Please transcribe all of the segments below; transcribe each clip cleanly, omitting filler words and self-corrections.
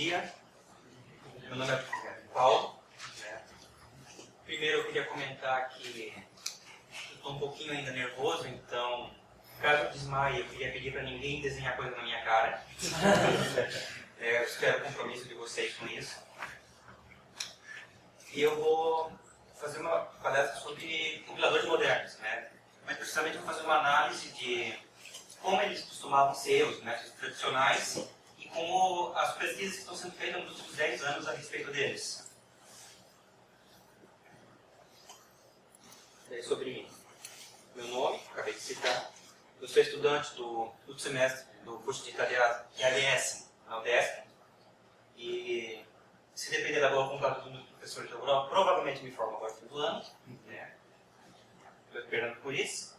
dia. Meu nome é Paulo. Primeiro eu queria comentar que eu estou um pouquinho ainda nervoso, então, caso eu desmaie, eu queria pedir para ninguém desenhar coisa na minha cara. Eu espero o compromisso de vocês com isso. E eu vou fazer uma palestra sobre compiladores modernos, mas precisamente vou fazer uma análise de como eles costumavam ser, os métodos tradicionais, e como as pesquisas que estão sendo feitas nos últimos 10 anos a respeito deles. Sobre mim. Meu nome, acabei de citar. Eu sou estudante do semestre do curso de IAS na UDESC. E se depender da boa vontade dos professores, eu provavelmente me formo agora no fim do ano. Estou esperando por isso.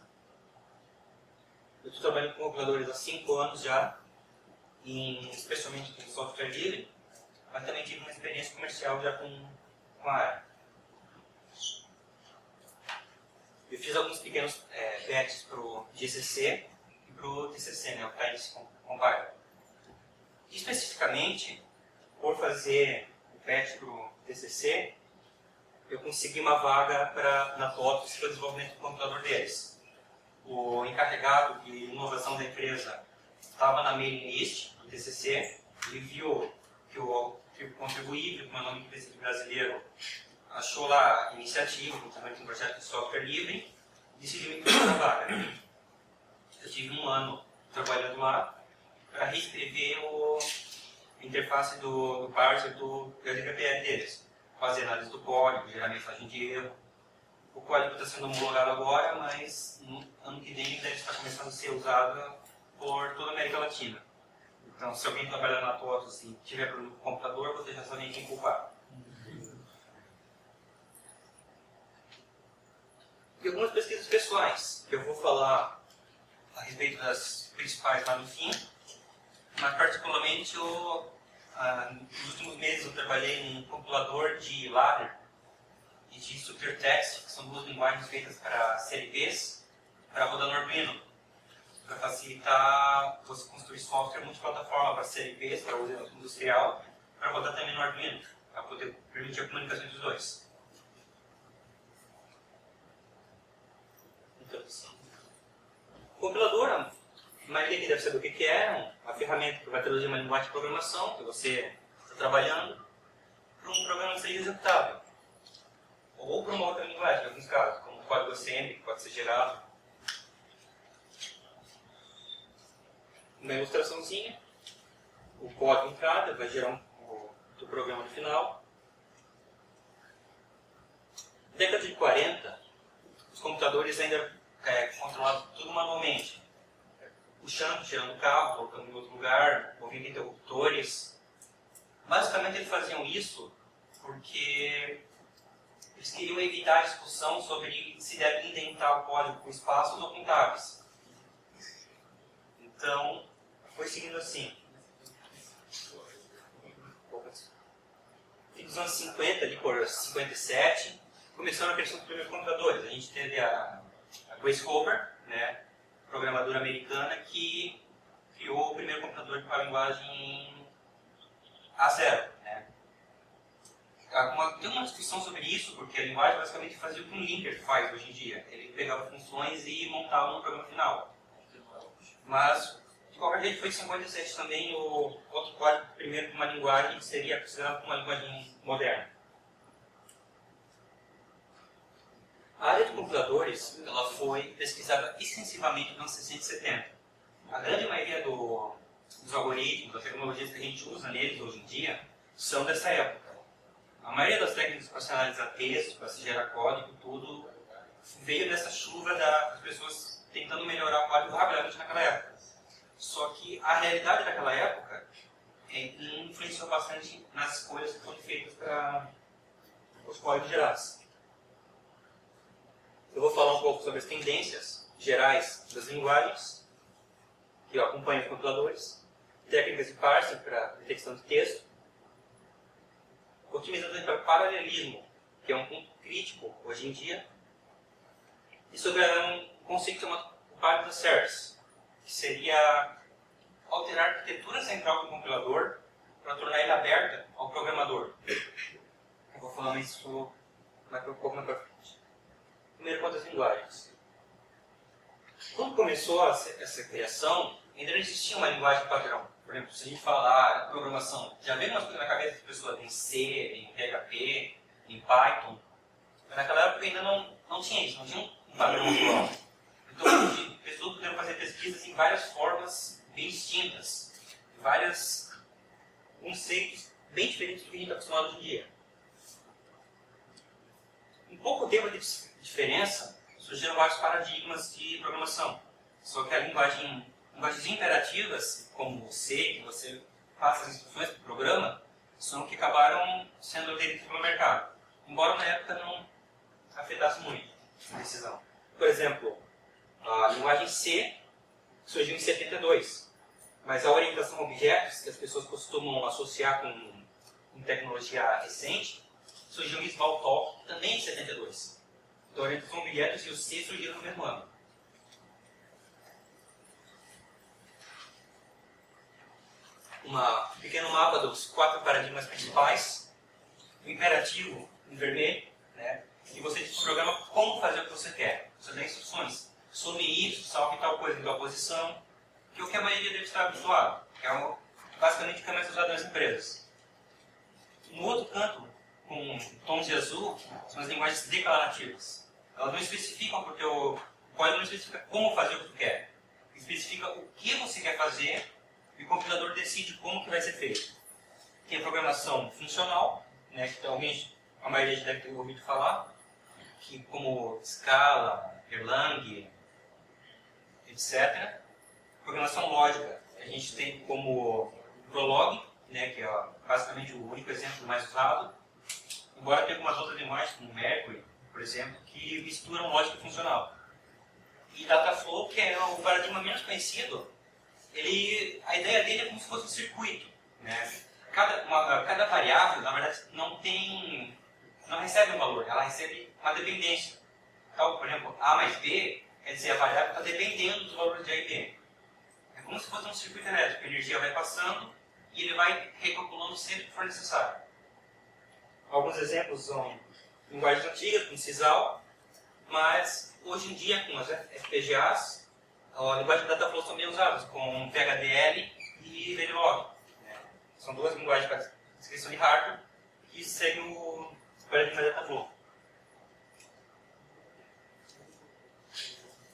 Eu estou trabalhando com compiladores há 5 anos já, especialmente com software livre, mas também tive uma experiência comercial já com a área. Eu fiz alguns pequenos patches para o GCC e para o TCC, o Times Compiler. Especificamente, por fazer o patch para o TCC, eu consegui uma vaga na TOTOS para o desenvolvimento do computador deles. O encarregado de inovação da empresa estava na mailing list do TCC, ele viu que eu contribuí, viu que o meu nome brasileiro achou lá a iniciativa, juntamente com um projeto de software livre, e decidiu me incluir na vaga. Eu tive 1 ano trabalhando lá para reescrever a interface do parser do LPPL deles, fazer análise do código, gerar mensagem de erro. O código está sendo homologado agora, mas no ano que vem ele deve estar começando a ser usado por toda a América Latina. Então, se alguém trabalhar na TOTOS e tiver problema com o computador, você já sabe quem culpar. E algumas pesquisas pessoais, que eu vou falar a respeito das principais lá no fim, mas particularmente nos últimos meses eu trabalhei em um compilador de ladder e de SuperText, que são 2 linguagens feitas para CLPs, para rodar no Arduino, para facilitar você construir software multiplataforma para CLPs, para uso industrial, para rodar também no Arduino, para poder permitir a comunicação entre os dois. Compilador, a maioria aqui deve saber o que é, uma ferramenta que vai traduzir uma linguagem de programação que você está trabalhando para um programa que seja executável. Ou para uma outra linguagem, em alguns casos, como o código assembly, que pode ser gerado. Uma ilustraçãozinha, o código entrada vai gerar o programa no final. Na década de 40, os computadores ainda controlavam tudo manualmente. Puxando, tirando o carro, colocando em outro lugar, movendo interruptores. Basicamente eles faziam isso porque eles queriam evitar a discussão sobre se deve indentar o código com espaços ou com tabs. Então, foi seguindo assim. Nos anos 50, ali por 57, começaram a criação dos primeiros computadores. A gente teve a Grace Hopper, programadora americana, que criou o primeiro computador para a linguagem A0. Tem uma discussão sobre isso, porque a linguagem basicamente fazia o que um linker faz hoje em dia. Ele pegava funções e montava no programa final. Mas, de qualquer jeito, foi em 57 também o outro código primeiro de uma linguagem que seria considerada uma linguagem moderna. A área de computadores ela foi pesquisada extensivamente nos anos 60 e 70. A grande maioria dos algoritmos, das tecnologias que a gente usa neles hoje em dia, são dessa época. A maioria das técnicas para se analisar texto, para se gerar código, tudo, veio dessa chuva das pessoas tentando melhorar o código rapidamente naquela época. Só que a realidade daquela época influenciou bastante nas escolhas que foram feitas para os códigos gerados. Eu vou falar um pouco sobre as tendências gerais das linguagens que acompanham os compiladores, técnicas de parsing para detecção de texto, otimização para paralelismo, que é um ponto crítico hoje em dia, e sobre um conceito chamado Parallel Service, que seria alterar a arquitetura central do compilador para tornar ele aberta ao programador. Eu vou falar isso um pouco mais para frente. Primeiro, quanto às linguagens. Quando começou essa criação, ainda não existia uma linguagem padrão. Por exemplo, se a gente falar programação, já vem umas coisas na cabeça das pessoas, em C, em PHP, em Python. Mas naquela época ainda não tinha isso, não tinha um padrão visual. Então, as pessoas puderam fazer pesquisas em várias formas bem distintas, vários conceitos bem diferentes do que a gente está acostumado hoje em dia. Em pouco tempo de diferença, surgiram vários paradigmas de programação. Só que a linguagens imperativas, como o C, que você passa as instruções para o programa, são que acabaram sendo aderidas pelo mercado. Embora na época não afetasse muito a decisão. Por exemplo, a linguagem C surgiu em 72, mas a orientação a objetos, que as pessoas costumam associar com tecnologia recente, surgiu em Smalltalk, também em 72. Então a orientação a objetos e o C surgiram no mesmo ano. Um pequeno mapa dos 4 paradigmas principais. O imperativo, em vermelho, né? E você programa como fazer o que você quer. Você dá instruções. Some isso, salve tal coisa em tal posição, que é o que a maioria deve estar habituado. Que é basicamente o que é mais usado nas empresas. No outro canto, com tons de azul, são as linguagens declarativas. Elas não especificam porque o código não especifica como fazer o que você quer. Especifica o que você quer fazer e o compilador decide como que vai ser feito. Tem a programação funcional, né, que a maioria já deve ter ouvido falar, que como Scala, Erlang, etc. Programação lógica, a gente tem como Prolog, né, que é basicamente o único exemplo mais usado, embora tenha algumas outras linguagens, como Mercury, por exemplo, que misturam lógica funcional. E Dataflow, que é o paradigma menos conhecido, a ideia dele é como se fosse um circuito. Né? Cada variável, na verdade, não recebe um valor, ela recebe uma dependência. Então, por exemplo, A mais B, quer dizer, a variável está dependendo dos valores de A e B. É como se fosse um circuito elétrico, a energia vai passando e ele vai recalculando sempre que for necessário. Alguns exemplos são linguagens antigas, como Sisal, mas hoje em dia, com as FPGAs, a linguagem de Dataflow são bem usadas, com PHDL e Verilog. São duas linguagens para descrição de hardware que seguem o paradigma de Dataflow.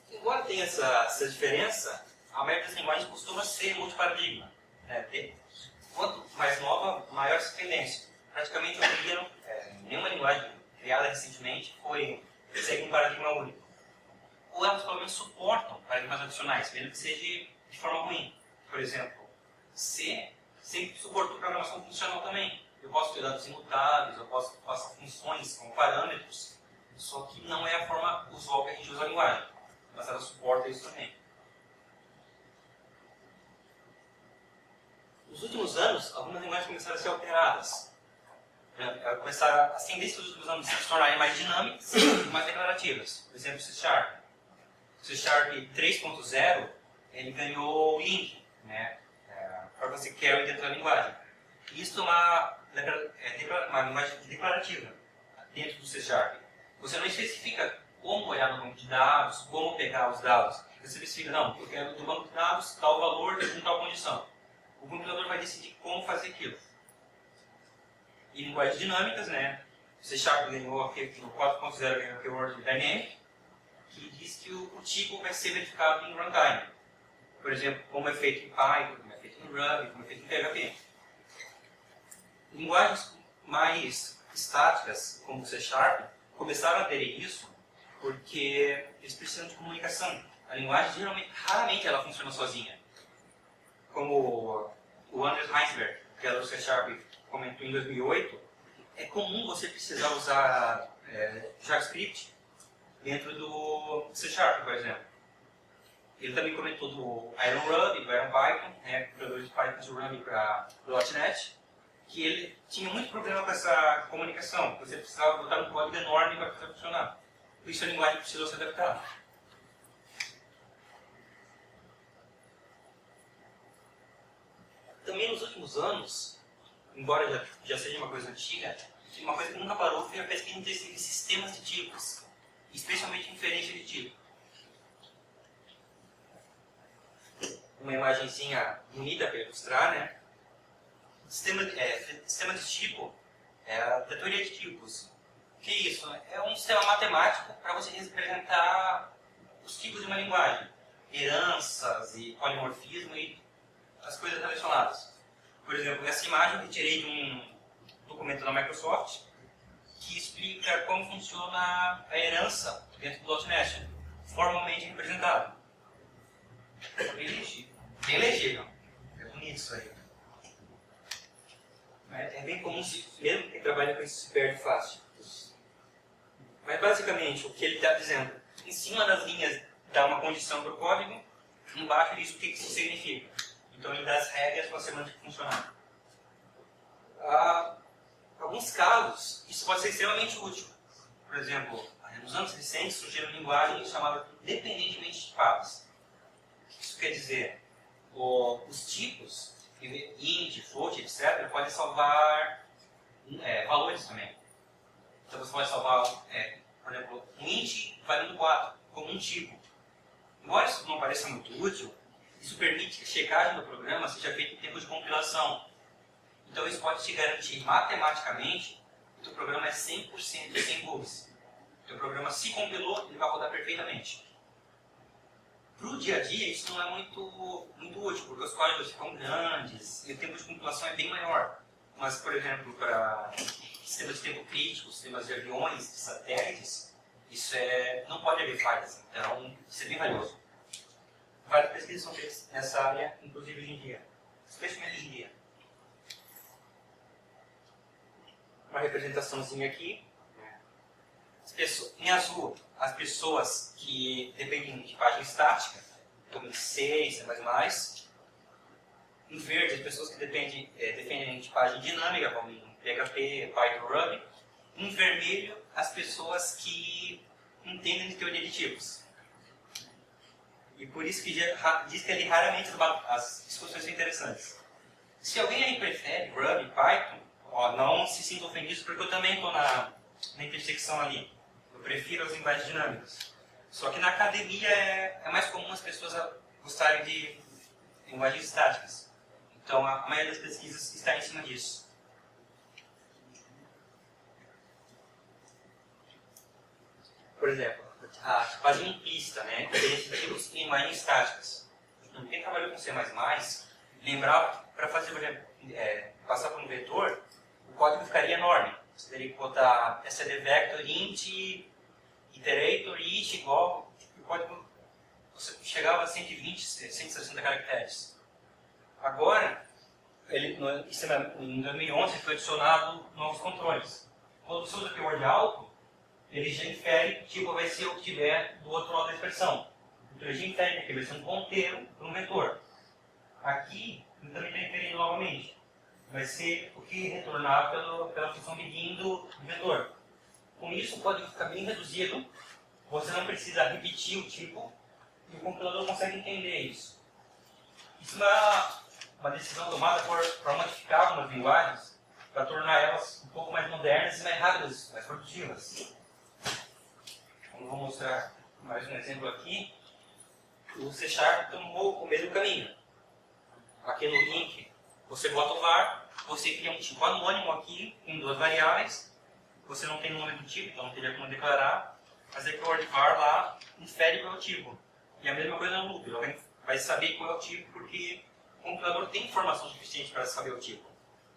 Embora tenha essa diferença, a maioria das linguagens costuma ser multiparadigma. Quanto mais nova, maior essa tendência. Praticamente, hoje em dia, nenhuma linguagem criada recentemente segue um paradigma único. Ou elas, pelo menos, suportam paradigmas adicionais, mesmo que seja de forma ruim. Por exemplo, C sempre suportou programação funcional também. Eu posso ter dados imutáveis, eu posso passar funções como parâmetros, só que não é a forma usual que a gente usa a linguagem. Mas ela suporta isso também. Nos últimos anos, algumas linguagens começaram a ser alteradas. As tendências dos últimos anos se tornarem mais dinâmicas e mais declarativas. Por exemplo, C Sharp. O C Sharp 3.0 ele ganhou o link, né, para você carry dentro da linguagem. Isso é uma linguagem declarativa dentro do C Sharp. Você não especifica como olhar no banco de dados, como pegar os dados. Você especifica, não, eu quero do banco de dados tal valor em tal condição. O compilador vai decidir como fazer aquilo. E linguagens dinâmicas, né? O C Sharp ganhou aqui no 4.0 ganhou o Keyword Dynamic, que diz que o tipo vai ser verificado em runtime. Por exemplo, como é feito em Python, como é feito em Ruby, como é feito em PHP. Linguagens mais estáticas, como o C Sharp, começaram a aderir isso porque eles precisam de comunicação. A linguagem, raramente, ela funciona sozinha. Como o Anders Heinsberg, criador do C Sharp, comentou em 2008, é comum você precisar usar JavaScript dentro do C Sharp, por exemplo. Ele também comentou do Iron Ruby, do Iron Python, criador de Python de Ruby para .NET, que ele tinha muito problema com essa comunicação. Você precisava botar um código enorme para fazer funcionar. Por isso a linguagem precisou se adaptar. Também nos últimos anos, embora já seja uma coisa antiga, uma coisa que nunca parou foi a pesquisa de sistemas de tipos, especialmente inferência de tipo. Uma imagenzinha bonita para ilustrar, né? Sistema de tipo é a teoria de tipos. O que é isso? É um sistema matemático para você representar os tipos de uma linguagem, heranças e polimorfismo e as coisas relacionadas. Por exemplo, essa imagem eu retirei de um documento da Microsoft que explica como funciona a herança dentro do .NET, formalmente representada. Bem legível. Bem legível. É bonito isso aí. É bem comum, mesmo quem trabalha com isso se perde fácil. Mas basicamente, o que ele está dizendo, em cima das linhas dá uma condição para o código, embaixo diz o que isso significa. Então ele dá as regras para a semântica funcionar. Alguns casos, isso pode ser extremamente útil. Por exemplo, nos anos recentes surgiram linguagens chamadas dependentemente tipadas. O que isso quer dizer? Os tipos, int, float, etc., podem salvar valores também. Então você pode salvar, por exemplo, um int valendo 4 como um tipo. Embora isso não pareça muito útil, isso permite que a checagem do programa seja feita em tempo de compilação. Então isso pode te garantir matematicamente que o teu programa é 100% sem bugs. O teu programa, se compilou, ele vai rodar perfeitamente. Para o dia a dia, isso não é muito útil, porque os códigos ficam grandes e o tempo de compilação é bem maior. Mas, por exemplo, para sistemas de tempo crítico, sistemas de aviões, de satélites, isso não pode haver falhas. Então, isso é bem valioso. Várias pesquisas são feitas nessa área, inclusive hoje em dia. Especialmente hoje em dia. Uma representaçãozinha aqui. Em azul, as pessoas que dependem de página estática, como em C, C++. Em verde, as pessoas que dependem de página dinâmica, como em PHP, Python, Ruby. Em vermelho, as pessoas que entendem de teoria de tipos. E por isso que diz que ali raramente as discussões são interessantes. Se alguém aí prefere Ruby, Python, não se sinta ofendido, porque eu também estou na intersecção ali. Eu prefiro as linguagens dinâmicas. Só que na academia é mais comum as pessoas gostarem de linguagens estáticas. Então a maioria das pesquisas está em cima disso. Por exemplo, a tipagem implícita, né? Diferentes tipos em linguagens estáticas. Então, quem trabalhou com C++, lembrar para fazer, por exemplo, passar por um vetor, o código ficaria enorme. Você teria que botar std vector, int, iterator, it igual. O código você chegava a 120, 160 caracteres. Agora, em 2011 foi adicionado novos controles. Quando você usa keyword alto, ele já infere que o tipo vai ser o que tiver do outro lado da expressão. Então ele já infere que vai ser um ponteiro para um vetor. Aqui, ele também está inferindo novamente. Vai ser o que retornar pela função begin do vetor. Com isso, o código fica bem reduzido. Você não precisa repetir o tipo e o compilador consegue entender isso. Isso é uma decisão tomada para modificar algumas linguagens para tornar elas um pouco mais modernas e mais rápidas, mais produtivas. Então, vou mostrar mais um exemplo aqui. O C# tomou o mesmo caminho. Aqui no link, você bota o var, você cria um tipo anônimo aqui, com duas variáveis. Você não tem o nome do tipo, então não teria como declarar. Mas é que o word var lá infere qual é o tipo. E a mesma coisa no loop, ele vai saber qual é o tipo porque o compilador tem informação suficiente para saber o tipo.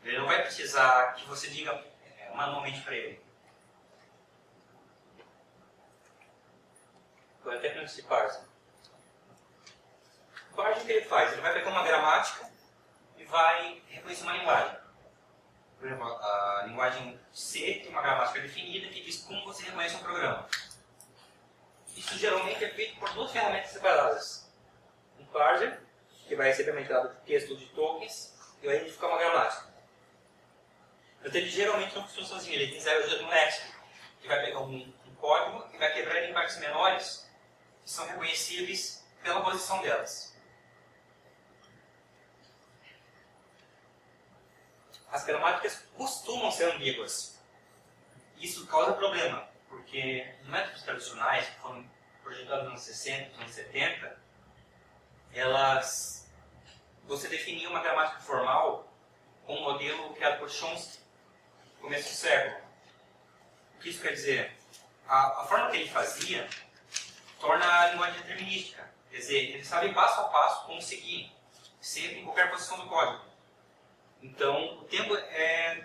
Ele não vai precisar que você diga manualmente para ele. Agora, técnicas de parsing. O parsing, o que ele faz? Ele vai pegar uma gramática e vai reconhecer uma linguagem. Por exemplo, a linguagem C tem uma gramática definida que diz como você reconhece um programa. Isso geralmente é feito por duas ferramentas separadas. Um parser, que vai receber uma entrada de texto de tokens, e vai identificar uma gramática. Então ele geralmente não funciona sozinho, ele tem ajuda de um léxico, que vai pegar um código e vai quebrar ele em partes menores, que são reconhecíveis pela posição delas. as gramáticas costumam ser ambíguas. Isso causa problema, porque os métodos tradicionais, que foram projetados nos anos 60, nos anos 70, você definia uma gramática formal com um modelo criado por Chomsky no começo do século. O que isso quer dizer? A forma que ele fazia torna a linguagem determinística. Quer dizer, ele sabe passo a passo como seguir, sempre em qualquer posição do código. Então, o tempo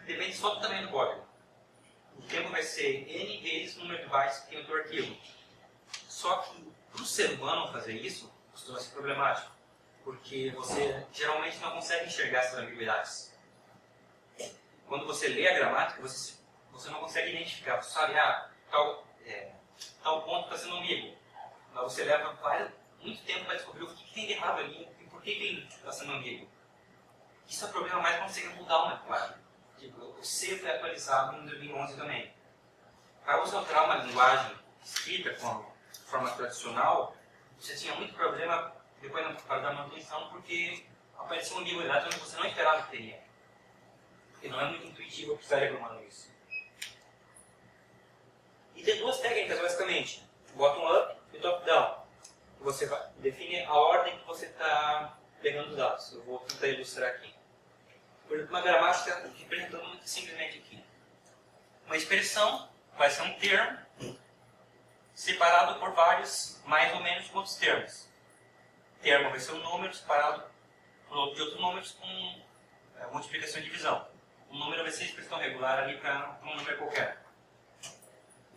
depende só do tamanho do código. O tempo vai ser n vezes o número de bytes que tem o teu arquivo. Só que, para o ser humano fazer isso, costuma ser problemático, porque você geralmente não consegue enxergar essas ambiguidades. Quando você lê a gramática, você não consegue identificar. Você sabe, tal ponto está sendo ambíguo. Mas você leva muito tempo para descobrir o que tem de errado ali e por que ele está sendo ambíguo. Isso é problema mais quando você quer mudar uma linguagem. Tipo, o C foi atualizado em 2011 também. Para você alterar uma linguagem escrita com forma tradicional, você tinha muito problema depois para dar manutenção, porque apareceu uma ambiguidade onde você não esperava que teria. Porque não é muito intuitivo para o cérebro humano isso. E tem duas técnicas, basicamente. Bottom-up e top-down. Você define a ordem que você está pegando os dados. Eu vou tentar ilustrar aqui. Por exemplo, uma gramática representando muito simplesmente aqui. Uma expressão vai ser um termo separado por vários, mais ou menos, outros termos. Termo vai ser um número separado de outros números com multiplicação e divisão. O número vai ser a expressão regular ali para um número qualquer.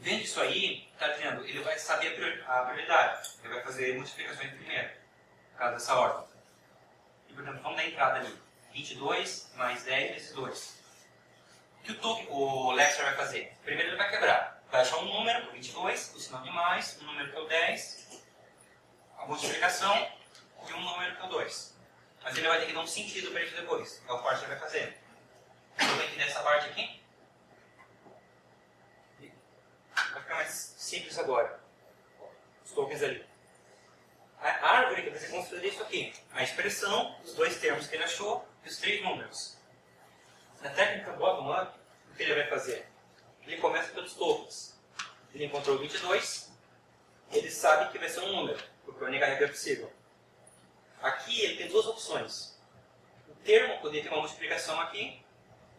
Vendo isso aí, está dizendo, ele vai saber a prioridade. Ele vai fazer multiplicações primeiro, por causa dessa ordem. E, por exemplo, vamos dar entrada ali. 22 mais 10 vezes 2. O que o Lexer vai fazer? Primeiro ele vai quebrar. Vai achar um número, o 22, o sinal de mais, um número que é o 10, a multiplicação e um número que é o 2. Mas ele vai ter que dar um sentido para isso depois. É o parte que ele vai fazer. Eu vou entender essa parte aqui. Vai ficar mais simples agora. Os tokens ali. A árvore que vai ser construída é isso aqui. A expressão, os dois termos que ele achou e os três números. Na técnica bottom-up, o que ele vai fazer? Ele começa pelos tokens. Ele encontrou 22, ele sabe que vai ser um número, porque o NHRB é possível. Aqui ele tem duas opções. O termo poderia ter uma multiplicação aqui,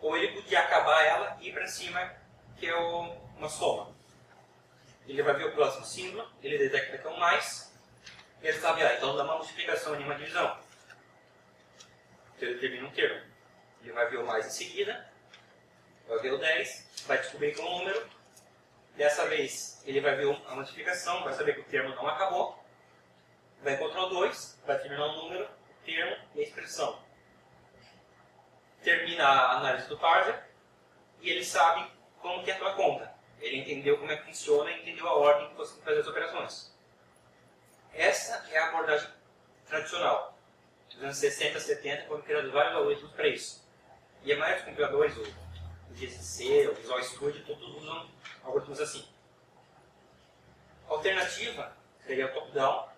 ou ele podia acabar ela e ir para cima, que é uma soma. Ele vai ver o próximo símbolo, ele detecta que é um mais, e ele sabe, então dá uma multiplicação e uma divisão. Então ele termina um termo. Ele vai ver o mais em seguida, vai ver o 10, vai descobrir que é um número. Dessa vez ele vai ver a multiplicação, vai saber que o termo não acabou. Vai encontrar o 2, vai terminar o número, o termo e a expressão. Termina a análise do parser e ele sabe como que é a tua conta. Ele entendeu como é que funciona e entendeu a ordem que você tem que fazer as operações. Essa é a abordagem tradicional. Nos anos 60, 70 foram criados vários algoritmos para isso. E a maioria dos compiladores, o GCC, o Visual Studio, todos usam algoritmos assim. A alternativa seria o top-down.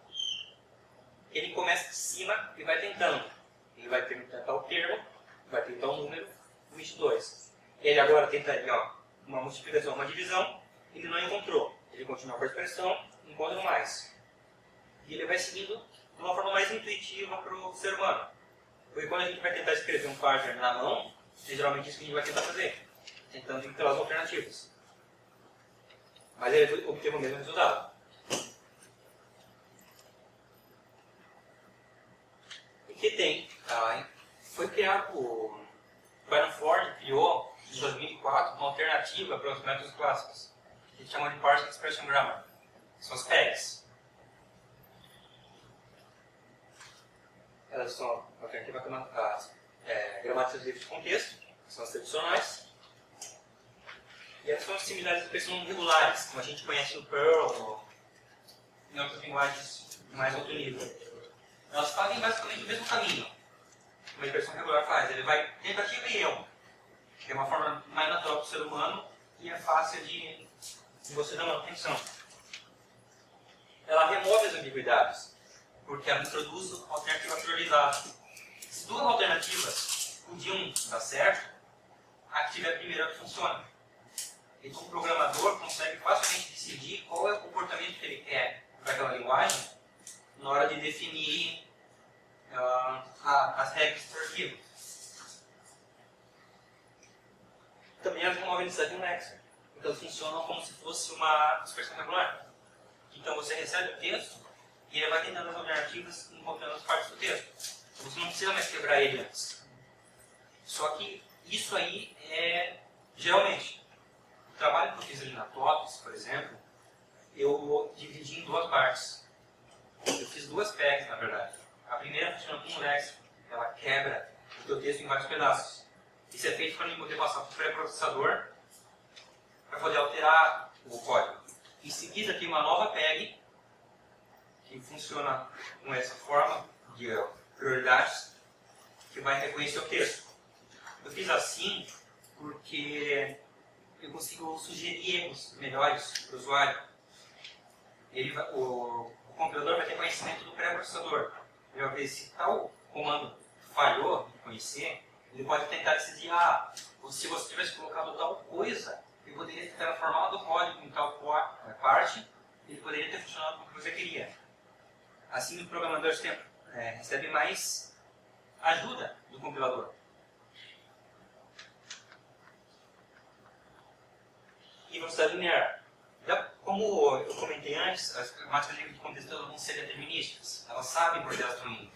Ele começa de cima e vai tentando. Ele vai tentar o termo, vai tentar o número, o 22. Ele agora tentaria uma multiplicação, uma divisão, ele não encontrou. Ele continua com a expressão, encontra mais. E ele vai seguindo de uma forma mais intuitiva para o ser humano. Porque quando a gente vai tentar escrever um parser na mão, é geralmente isso que a gente vai tentar fazer. Tentando encontrar as alternativas. Mas ele obteve o mesmo resultado. E que tem? Foi criado o Byron Ford criou em 2004 uma alternativa para os métodos clássicos. Que eles chamam de Parsing Expression Grammar. São as PEGs. Elas são alternativas às gramáticas livres de contexto, que são as tradicionais. E elas são similares a expressões regulares, como a gente conhece no Perl ou em outras linguagens de mais alto nível. Elas fazem basicamente o mesmo caminho que uma expressão regular faz. Ele vai tentativa e erro, que é uma forma mais natural do ser humano e é fácil de você dar manutenção. Ela remove as ambiguidades, porque ela introduz alternativa priorizada. Se duas alternativas podiam dar certo, a que tiver primeiro é a que funciona. Então o programador consegue facilmente decidir qual é o comportamento que ele quer para aquela linguagem na hora de definir as regras do arquivo. Também as móveis do Nexo. Então elas funcionam como se fosse uma dispersão regular. Então você recebe o texto e ele vai tentando as alternativas encontrando as partes do texto. Você não precisa mais quebrar ele antes. Só que isso aí é, geralmente, o trabalho que eu fiz ali na TOTOS, por exemplo, eu dividi em duas partes. Eu fiz duas pegs, na verdade. A primeira funciona como léxico. Ela quebra o teu texto em vários pedaços. Isso é feito para poder passar para o pré-processador para poder alterar o código. Em seguida, tem uma nova PEG que funciona com essa forma de prioridades que vai reconhecer o texto. Eu fiz assim porque eu consigo sugerir erros melhores para o usuário. O compilador vai ter conhecimento do pré-processador. Ele vai ver se tal comando falhou em conhecer, ele pode tentar decidir, se você tivesse colocado tal coisa, ele poderia ter transformado o código em tal parte, ele poderia ter funcionado como você queria. Assim, o programador recebe mais ajuda do compilador. E velocidade linear. Como eu comentei antes, as gramáticas livres de contexto vão ser determinísticas. Elas sabem por que elas estão indo.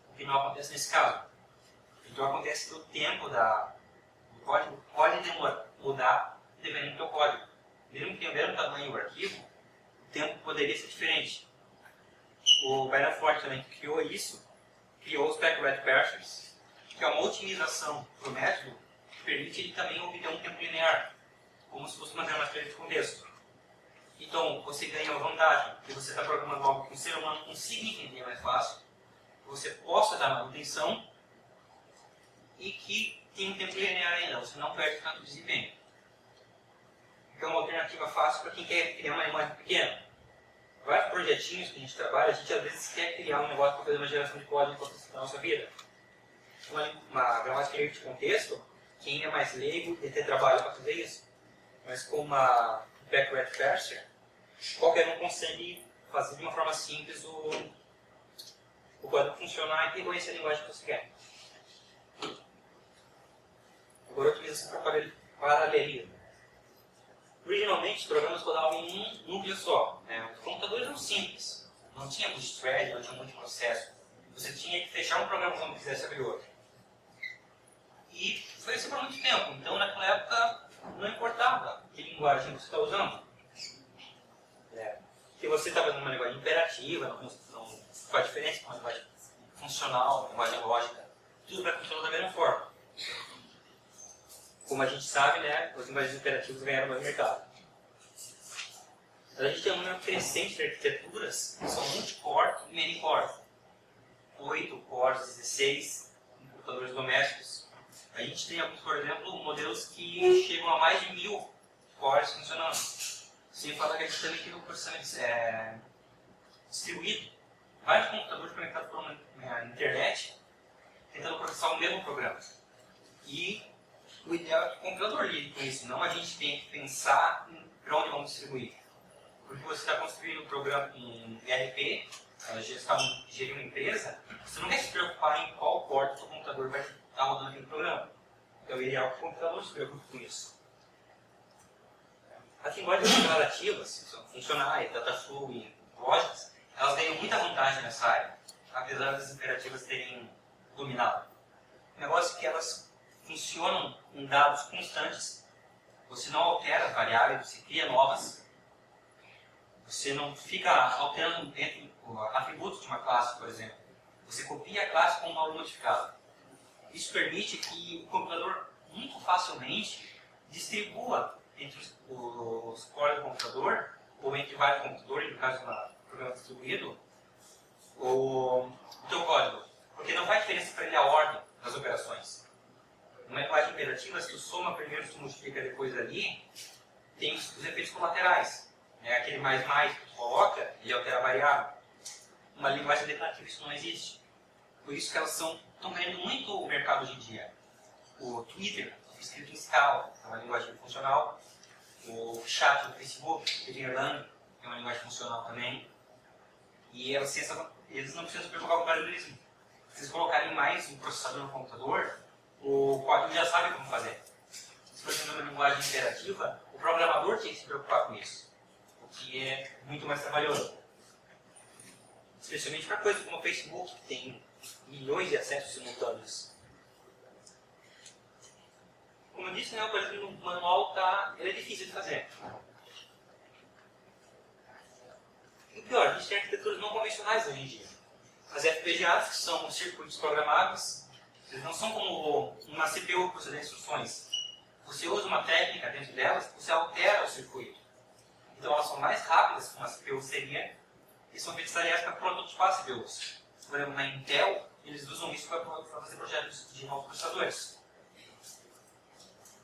O que não acontece nesse caso. Então acontece que o tempo do código pode mudar dependendo do teu código. Mesmo que tenha o mesmo tamanho do arquivo, o tempo poderia ser diferente. O Byron Ford também criou isso, criou os Backward Parsers, que é uma otimização para o método que permite ele também obter um tempo linear, como se fosse uma gramática de contexto. Então, você ganha uma vantagem, que você está programando algo que o ser humano consiga entender mais fácil, que você possa dar manutenção e que tem um tempo linear ainda, você não perde tanto desempenho. Então, é uma alternativa fácil para quem quer criar uma linguagem pequena. Vários projetinhos que a gente trabalha, a gente às vezes quer criar um negócio para fazer uma geração de código na nossa vida. Uma gramática livre de contexto, quem é mais leigo tem que ter trabalho para fazer isso. Mas com uma Backward Parser, qualquer um consegue fazer de uma forma simples o código funcionar e reconhecer a linguagem que você quer. Agora, otimização para paralelismo. Originalmente, os programas rodavam em um núcleo só. Os computadores eram simples. Não tinha multithread, não tinha muito processo. Você tinha que fechar um programa quando quisesse abrir outro. E foi assim por muito tempo. Então, naquela época, não importava que linguagem você está usando. Se você está fazendo uma linguagem imperativa, não faz diferença com uma linguagem funcional, uma linguagem lógica. Tudo vai funcionar da mesma forma. Como a gente sabe, os linguagens imperativos ganharam mais mercado. A gente tem um número crescente de arquiteturas que são multicore e many-core. 8 cores, 16 em computadores domésticos. A gente tem alguns, por exemplo, modelos que chegam a mais de 1000 cores funcionando. Sem falar que a gente também tem um processamento distribuído. Vários computadores conectados por uma internet tentando processar o mesmo programa. E o ideal é que o computador lide com isso, não a gente tem que pensar para onde vamos distribuir. Porque você está construindo um programa em ERP, gerir uma empresa, você não vai se preocupar em qual porta o seu computador vai estar rodando aquele programa. Então, o ideal é que o computador se preocupe com isso. As linguagens declarativas, que são funcionais, dataflow e lógicas, elas ganham muita vantagem nessa área, apesar das imperativas terem dominado. O negócio é que elas funcionam com dados constantes, você não altera as variáveis, você cria novas, você não fica alterando entre atributos de uma classe, por exemplo. Você copia a classe com um valor modificado. Isso permite que o computador muito facilmente distribua entre os cores do computador, ou entre vários computadores, no caso de um programa distribuído, o teu código. Porque não faz diferença para ele a ordem das operações. Numa linguagem imperativa, se tu soma primeiro, se tu multiplica depois ali, tem os efeitos colaterais. Aquele mais que tu coloca, ele altera a variável. Uma linguagem declarativa isso não existe. Por isso que elas estão ganhando muito o mercado hoje em dia. O Twitter escrito em Scala, é uma linguagem funcional. O chat do Facebook, de Erlang, é uma linguagem funcional também. E eles não precisam se preocupar com o paralelismo. Se vocês colocarem mais um processador no computador, o código já sabe como fazer. Se for uma linguagem interativa, o programador tem que se preocupar com isso, o que é muito mais trabalhoso. Especialmente para coisas como o Facebook, que tem milhões de acessos simultâneos. Como eu disse, né, o paralelismo manual ele é difícil de fazer. E pior, a gente tem arquiteturas não convencionais hoje em dia. As FPGAs, que são circuitos programáveis, eles não são como uma CPU que você dá instruções. Você usa uma técnica dentro delas, você altera o circuito. Então elas são mais rápidas que uma CPU seria e são feitas tarefas para prototipar CPUs. Por exemplo, na Intel, eles usam isso para fazer projetos de novos processadores.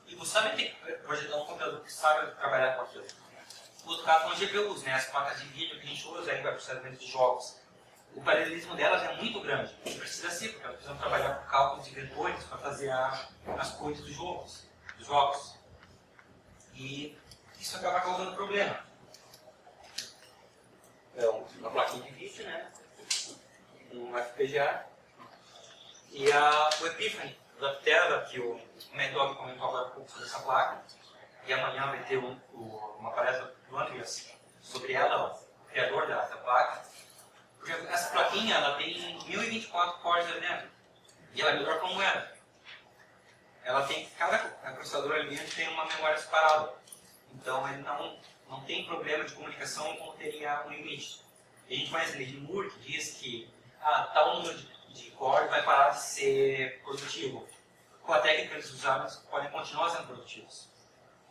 E você também tem que projetar um computador que sabe trabalhar com aquilo. O outro caso são as GPUs, né? As placas de vídeo que a gente usa para processamento de jogos. O paralelismo delas é muito grande. Precisa ser, porque elas precisam trabalhar com cálculos de vetores para fazer as cores dos jogos. E isso acaba causando problema. Então, uma plaquinha de vídeo, né? Um FPGA. E o Epiphany, da Tela, que o Mad-Dog comentou agora um pouco sobre essa placa. E amanhã vai ter uma palestra do Andreas sobre ela, o criador da placa. Porque essa plaquinha ela tem 1024 cores ali dentro. E ela é melhor como era. Ela tem, cada processador ali tem uma memória separada. Então ele não tem problema de comunicação como teria um limite. A gente vai ler de Moore que diz que tal número de cores vai parar de ser produtivo. Com a técnica que eles usaram, eles podem continuar sendo produtivos.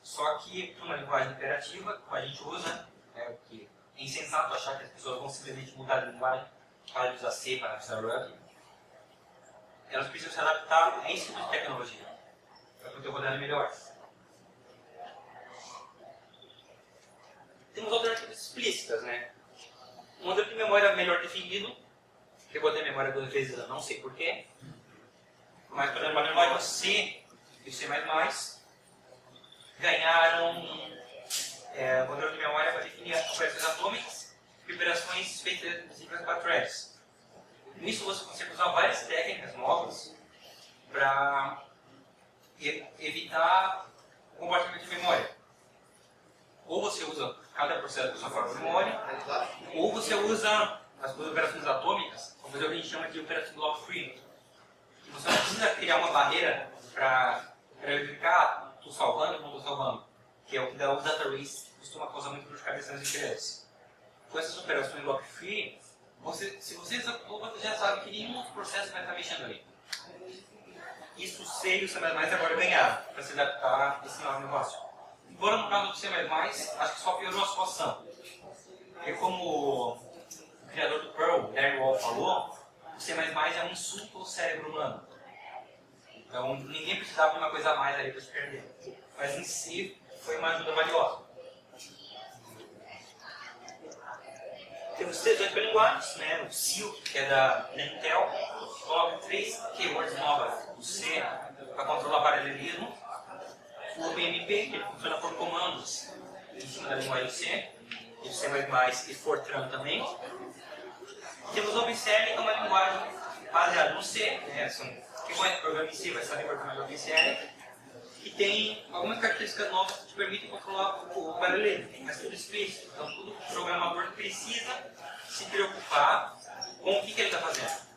Só que para uma linguagem imperativa, como a gente usa, que é insensato achar que as pessoas vão simplesmente mudar de linguagem para usar C, para usar Ruby. Elas precisam se adaptar a esse tipo de tecnologia para poder rodar melhor. Temos alternativas explícitas, né? Um modelo de memória melhor definido, que eu botei a memória 2 vezes, eu não sei porquê. Mas, por exemplo, a memória C e C++ ganharam modelo de memória para definir operações atômicas e operações feitas em 4 threads. Nisso você consegue usar várias técnicas novas para evitar o compartilhamento de memória. Ou você usa cada processo com sua própria memória, ou você usa as duas operações atômicas, vamos fazer o que a gente chama de operação lock-free. Você não precisa criar uma barreira para verificar estou salvando ou não estou salvando, que é o que dá o data race, costuma causar muito dor de cabeça nas empresas. Com essas operações lock-free, se você executou, você já sabe que nenhum outro processo vai estar mexendo ali. Isso C e o C++ agora ganharam para se adaptar a esse novo negócio. Embora no caso do C++, acho que só piorou a situação. Porque como o criador do Perl, Larry Wall, falou, o C++ é um insulto ao cérebro humano. Então ninguém precisava de uma coisa a mais ali para se perder. Mas em si foi uma ajuda valiosa. Temos 3 linguagens, né? O Silk, que é da Intel, coloca 3 keywords novas do C para controlar paralelismo. O OpenMP, que funciona por comandos em cima da linguagem C, e C++ e Fortran também. Temos o OpenCL, que é uma linguagem baseada no C, né? Quem conhece o programa em si vai saber programar o OpenCL, que tem algumas características novas que te permitem controlar o paralelismo, mas tudo explícito. Então, todo programador precisa se preocupar com o que ele está fazendo.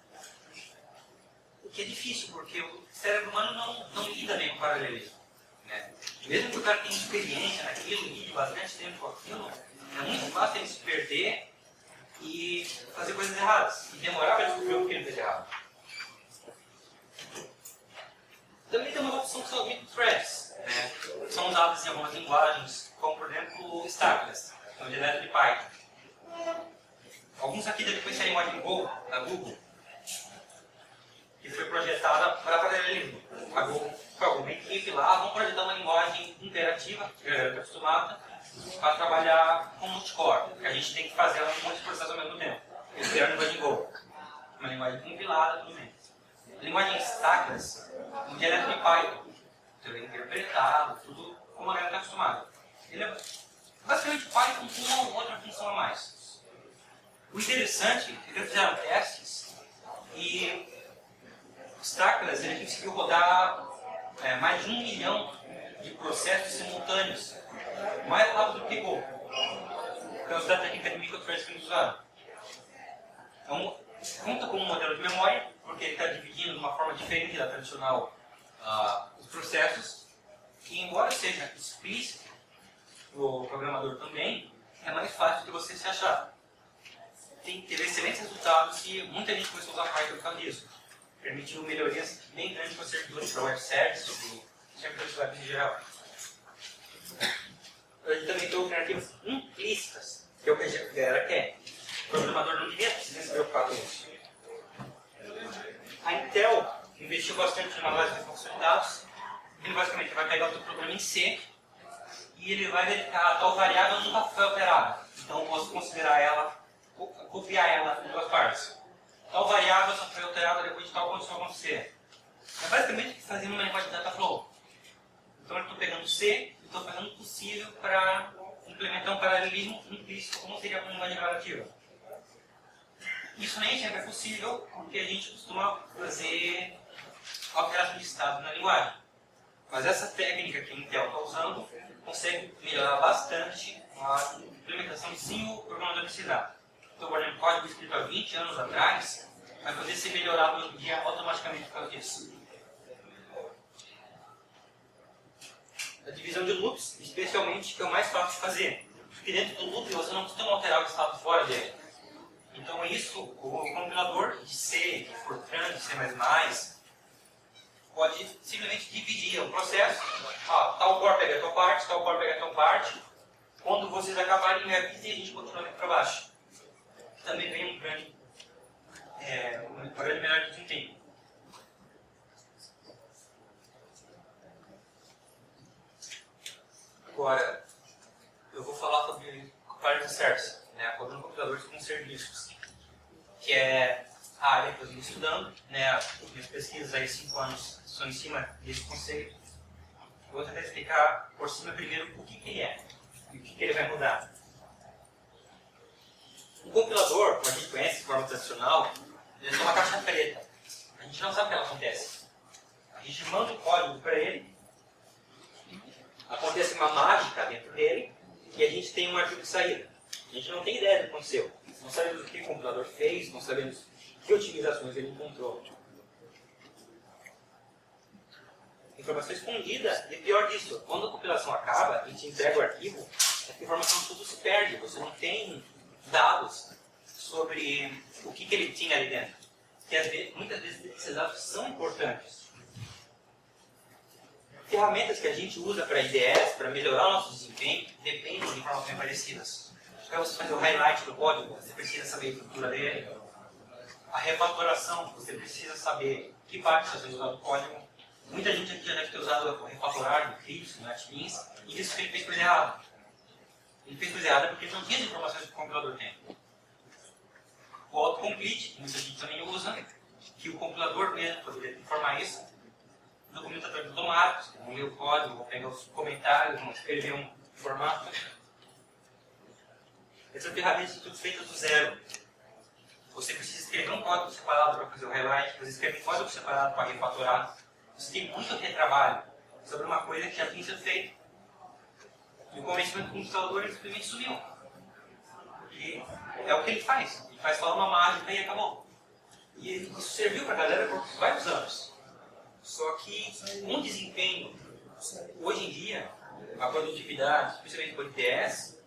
O que é difícil, porque o cérebro humano não lida bem com o paralelismo. Né? Mesmo que o cara tenha experiência naquilo, lide bastante tempo com aquilo, é muito fácil ele se perder e fazer coisas erradas, e demorar para descobrir o que ele fez errado. Também tem uma opção que são os microthreads, né? São usadas em algumas linguagens, como por exemplo Stackless, que é um dialeto de Python. Alguns aqui devem conhecer a linguagem Go, da Google, que foi projetada para paralelismo. A Google foi alguma equipe lá, vamos projetar uma linguagem imperativa, que eu estou acostumada, para trabalhar com multicore, porque a gente tem que fazer um monte de processos ao mesmo tempo. Eles criaram a linguagem Go, uma linguagem compilada, tudo bem. A linguagem Stackless, um dialeto de Python, você vai interpretá-lo, tudo como a galera está acostumada. Ele é basicamente Python com uma ou outra função a mais. O interessante é que eles fizeram testes e o Stackless ele conseguiu rodar mais de 1 milhão de processos simultâneos, mais rápido do que Go, por causa da técnica de microthreads que eles usaram. Então, conta como um modelo de memória, porque ele está dividindo de uma forma diferente da tradicional os processos, e embora seja explícito o programador também, é mais fácil de você se achar. Teve excelentes resultados e muita gente começou a usar Python por causa disso. Permitiu melhorias bem grandes para servidores, para web services e servidores web em geral. Ele também tem alternativas implícitas, que é o que a galera quer. O programador não devia precisar se preocupar com isso. A Intel investiu bastante na base de função de dados. Ele basicamente vai pegar o seu programa em C e ele vai verificar a tal variável nunca foi alterada. Então eu posso considerar ela, copiar ela em duas partes. Tal variável só foi alterada depois de tal condição acontecer. É basicamente o que fazia numa linguagem de Dataflow. Então eu estou pegando C e estou fazendo o possível para implementar um paralelismo implícito como seria uma linguagem declarativa. Isso nem sempre é possível porque a gente costuma fazer alteração de estado na linguagem. Mas essa técnica que a Intel está usando consegue melhorar bastante a implementação sem o programador precisar. Então, por exemplo, código escrito há 20 anos atrás vai poder ser melhorado hoje em dia automaticamente por causa disso. A divisão de loops, especialmente, que é o mais fácil de fazer. Porque dentro do loop você não costuma alterar o estado fora dele. Então, isso, o compilador de C, de Fortran, de C++, pode simplesmente dividir o processo. Tal core pega a tua parte, tal core pega a tua parte. Quando vocês acabarem, me avise e a gente continua aqui para baixo. Também vem uma grande melhora de desempenho. Agora, eu vou falar sobre Compiler Service, codando computadores com serviços, que é a área que eu estou estudando, minhas pesquisas aí 5 anos são em cima desse conceito. Eu vou tentar explicar por cima primeiro o que ele é e o que ele vai mudar. Um compilador, como a gente conhece de forma tradicional, ele é uma caixa preta. A gente não sabe o que ela acontece. A gente manda o código para ele, acontece uma mágica dentro dele e a gente tem um arquivo de saída. A gente não tem ideia do que aconteceu. Não sabemos o que o compilador fez, não sabemos que otimizações ele encontrou. Informação escondida, e pior disso, quando a compilação acaba, a gente entrega o arquivo, a informação tudo se perde, você não tem dados sobre o que ele tinha ali dentro. Que muitas vezes esses dados são importantes. Ferramentas que a gente usa para IDEs, para melhorar o nosso desempenho, dependem de informações parecidas. Para você fazer o highlight do código, você precisa saber a estrutura dele. A refatoração, você precisa saber que parte está sendo usado do código. Muita gente aqui já deve ter usado o refatorar do Eclipse, do NetBeans, e disse que ele fez coisa errada. Ele fez coisa errada porque ele não tinha as informações que o compilador tem. O autocomplete, que muita gente também usa, que o compilador mesmo poderia informar isso. Documentadores automáticos, que vão ler o código, vão pegar os comentários, vão escrever um formato. Essas ferramentas são tudo feitas do zero. Você precisa escrever um código separado para fazer o highlight, você escreve um código separado para refatorar. Você tem muito retrabalho sobre uma coisa que já tinha sido feita. E o convencimento do computador ele simplesmente sumiu. E é o que ele faz. Ele faz só uma mágica e acabou. E isso serviu para a galera por vários anos. Só que com o desempenho, hoje em dia, a produtividade, especialmente por ITS,